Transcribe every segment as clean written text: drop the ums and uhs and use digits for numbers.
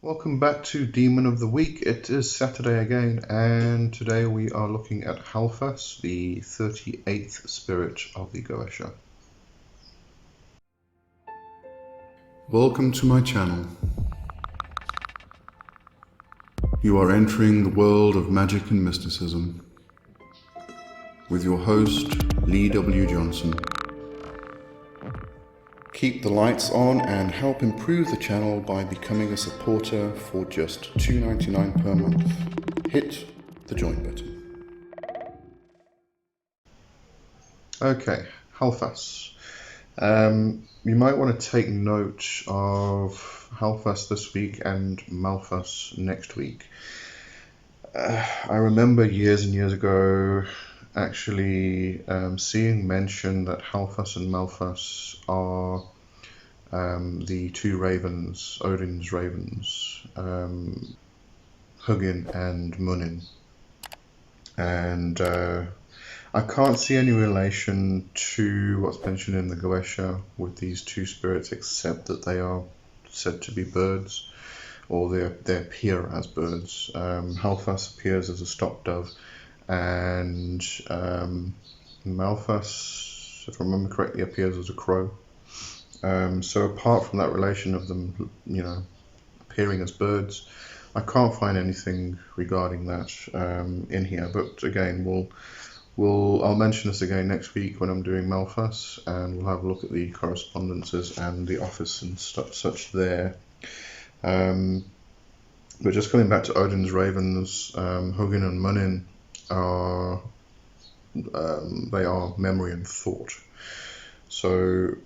Welcome back to Demon of the Week. It is Saturday again, and today we are looking at Halphas, the 38th spirit of the Goetia. Welcome to my channel. You are entering the world of magic and mysticism with your host, Lee W. Johnson. Keep the lights on and help improve the channel by becoming a supporter for just $2.99 per month. Hit the join button. Okay, Halphas. You might want to take note of Halphas this week and Malphas next week. I remember years and years ago actually seeing mention that Halphas and Malphas are the two ravens, Odin's ravens, Hugin and Munin. And I can't see any relation to what's mentioned in the Goetia with these two spirits, except that they are said to be birds, or they appear as birds. Halphas appears as a stock dove, and Malphas, if I remember correctly, appears as a crow. So apart from that relation of them, appearing as birds, I can't find anything regarding that in here. But again, I'll mention this again next week when I'm doing Malphas, and we'll have a look at the correspondences and the office and such there. But just coming back to Odin's ravens, Hugin and Munin are memory and thought. So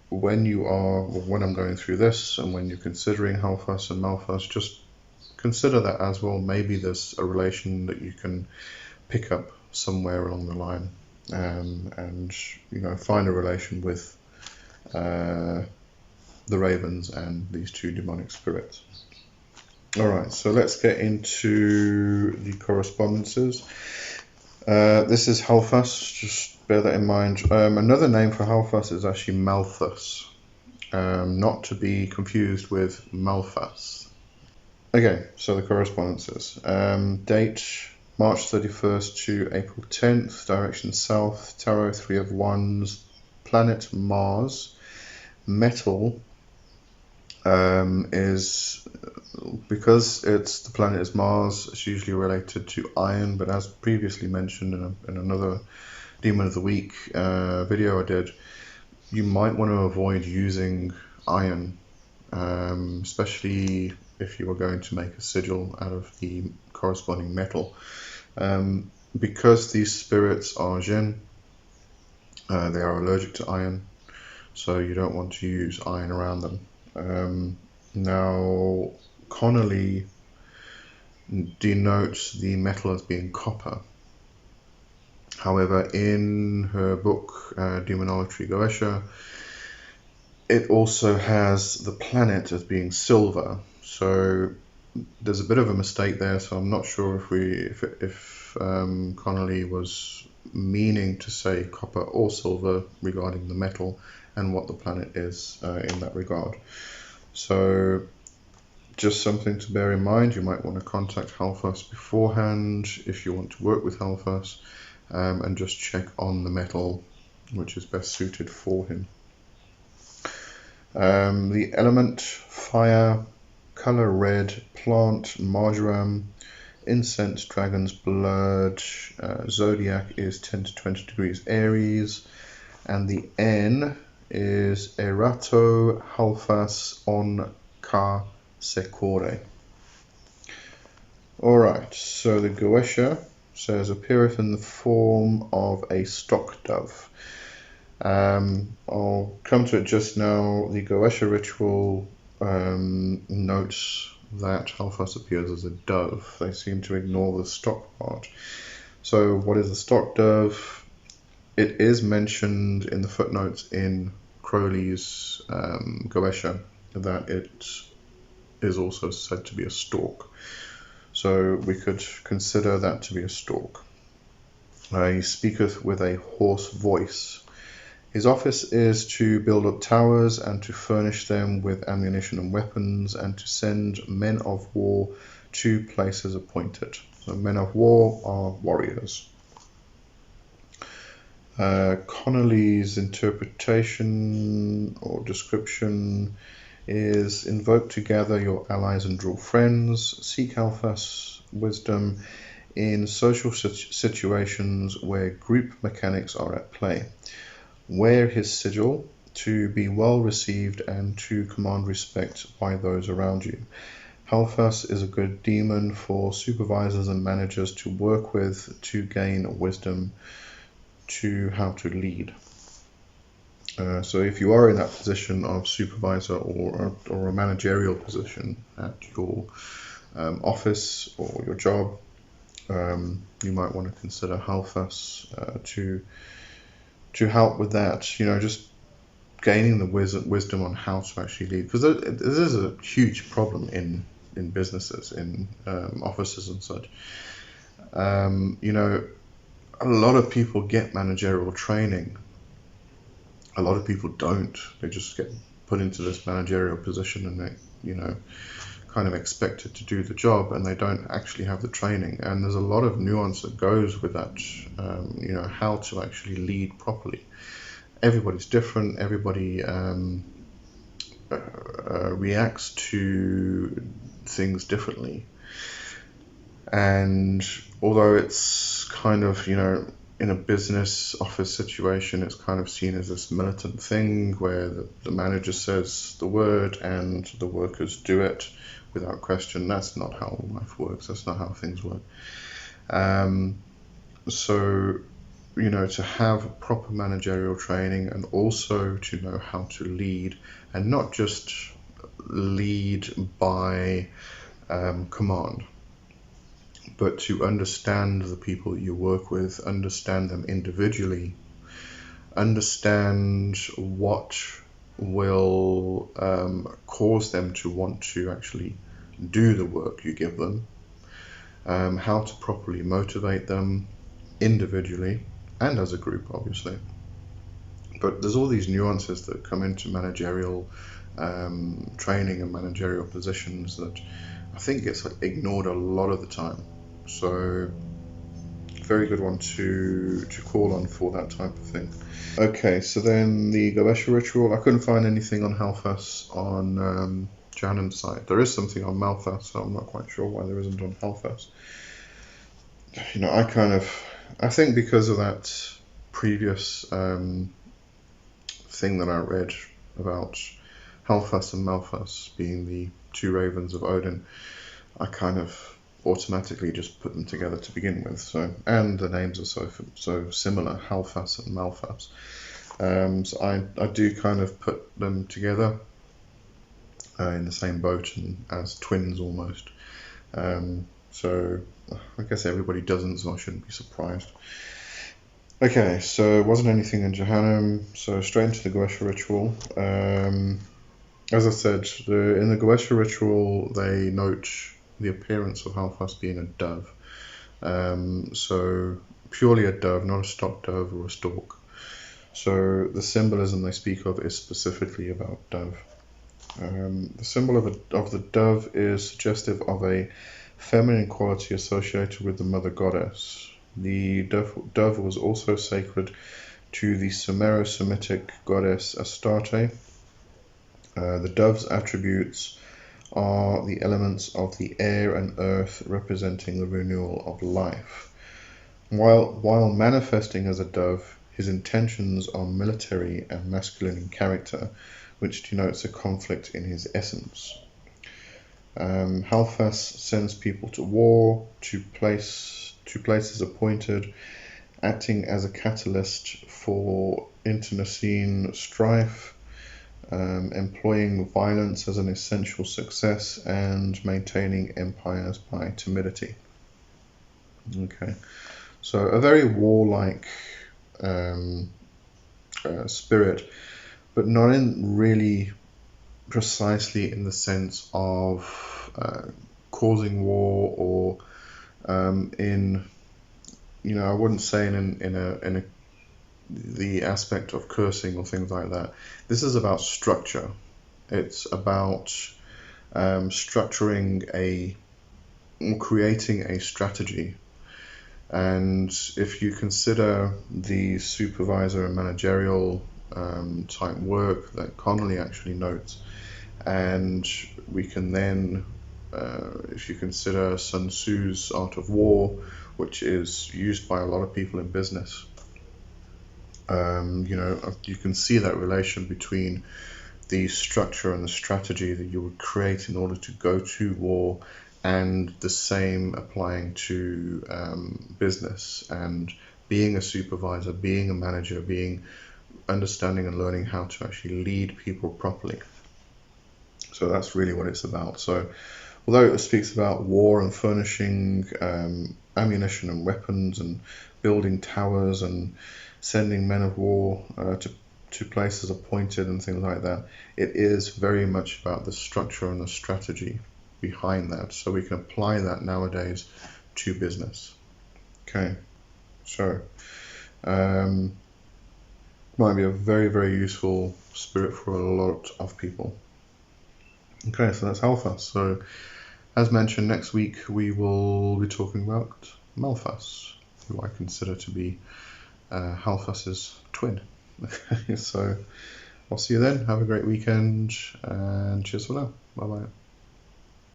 when I'm going through this, and when you're considering Halphas and Malphas, just consider that as well. Maybe there's a relation that you can pick up somewhere along the line, and find a relation with the ravens and these two demonic spirits. Alright, so let's get into the correspondences. This is Halphas, just bear that in mind. Another name for Halphas is actually Malthus, not to be confused with Malphas. Okay, so the correspondences. Date March 31st to April 10th, direction south, tarot 3 of Wands, planet Mars. Metal is, because the planet is Mars, it's usually related to iron, but as previously mentioned in another Demon of the Week video I did, you might want to avoid using iron, especially if you are going to make a sigil out of the corresponding metal. Because these spirits are Jinn, they are allergic to iron, so you don't want to use iron around them. Now, Connolly denotes the metal as being copper. However, in her book, Demonolatry Goetia, it also has the planet as being silver. So there's a bit of a mistake there. So I'm not sure if Connolly was meaning to say copper or silver regarding the metal and what the planet is in that regard. So just something to bear in mind. You might want to contact Halphas beforehand if you want to work with Halphas, and just check on the metal which is best suited for him. The element fire, color red, plant marjoram, incense dragon's blood, zodiac is 10 to 20 degrees Aries, and the N is Erato Halphas on Ka Secore. Alright, so the Goetia says appeareth in the form of a stock dove. I'll come to it just now. The Goetia ritual notes that Halphas appears as a dove. They seem to ignore the stock part. So what is a stock dove? It is mentioned in the footnotes in Crowley's Goetia that it is also said to be a stork. So we could consider that to be a stork. He speaketh with a hoarse voice. His office is to build up towers and to furnish them with ammunition and weapons, and to send men of war to places appointed. So men of war are warriors. Connolly's interpretation or description is: invoke to gather your allies and draw friends, seek Halphas wisdom in social situations where group mechanics are at play. Wear his sigil to be well received and to command respect by those around you. Halphas is a good demon for supervisors and managers to work with to gain wisdom to how to lead. So if you are in that position of supervisor or a managerial position at your office or your job, you might want to consider Halphas to help with that. You know, just gaining the wisdom on how to actually lead, because this is a huge problem in businesses, in offices and such. You know, a lot of people get managerial training. A lot of people don't. They just get put into this managerial position and they, you know, kind of expected to do the job, and they don't actually have the training. And there's a lot of nuance that goes with that, you know, how to actually lead properly. Everybody's different. Everybody reacts to things differently. And although it's kind of, you know, in a business office situation, it's kind of seen as this militant thing where the manager says the word and the workers do it without question. That's not how life works. That's not how things work. So, you know, to have proper managerial training and also to know how to lead, and not just lead by command, but to understand the people that you work with, understand them individually, understand what will cause them to want to actually do the work you give them, how to properly motivate them individually and as a group, obviously. But there's all these nuances that come into managerial training and managerial positions that I think gets ignored a lot of the time. So very good one to call on for that type of thing. Okay, so then the Goetia ritual. I couldn't find anything on Halphas on Janan's site. There is something on Malphas, so I'm not quite sure why there isn't on Halphas. You know, I think because of that previous thing that I read about Halphas and Malphas being the two ravens of Odin, I kind of automatically just put them together to begin with. So, and the names are so similar, Halphas and Malphas. So I do kind of put them together in the same boat and as twins almost. So I guess everybody doesn't, so I shouldn't be surprised. Okay, so wasn't anything in Jehannam, so straight into the Goetia ritual. As I said, in the Goetia ritual, they note the appearance of Halphas being a dove. So purely a dove, not a stock dove or a stork. So the symbolism they speak of is specifically about dove. The symbol of the dove is suggestive of a feminine quality associated with the mother goddess. The dove was also sacred to the Sumero-Semitic goddess Astarte. The dove's attributes are the elements of the air and earth, representing the renewal of life. While manifesting as a dove, his intentions are military and masculine in character, which denotes a conflict in his essence. Halphas sends people to war, to places appointed, acting as a catalyst for internecine strife, employing violence as an essential success, and maintaining empires by timidity. Okay, so a very warlike spirit, but not in really precisely in the sense of causing war, or in, you know, I wouldn't say in a the aspect of cursing or things like that. This is about structure. It's about creating a strategy. And if you consider the supervisor and managerial type work that Connolly actually notes, and we can then, if you consider Sun Tzu's Art of War, which is used by a lot of people in business, you can see that relation between the structure and the strategy that you would create in order to go to war, and the same applying to business and being a supervisor, being a manager, understanding and learning how to actually lead people properly. So that's really what it's about. So although it speaks about war and furnishing ammunition and weapons and building towers and sending men of war to places appointed and things like that, it is very much about the structure and the strategy behind that, so we can apply that nowadays to business. Okay, so might be a very, very useful spirit for a lot of people. Okay, so that's Halphas. So as mentioned, next week we will be talking about Malphas, who I consider to be Halphas's twin. So I'll see you then. Have a great weekend, and cheers for now. Bye bye.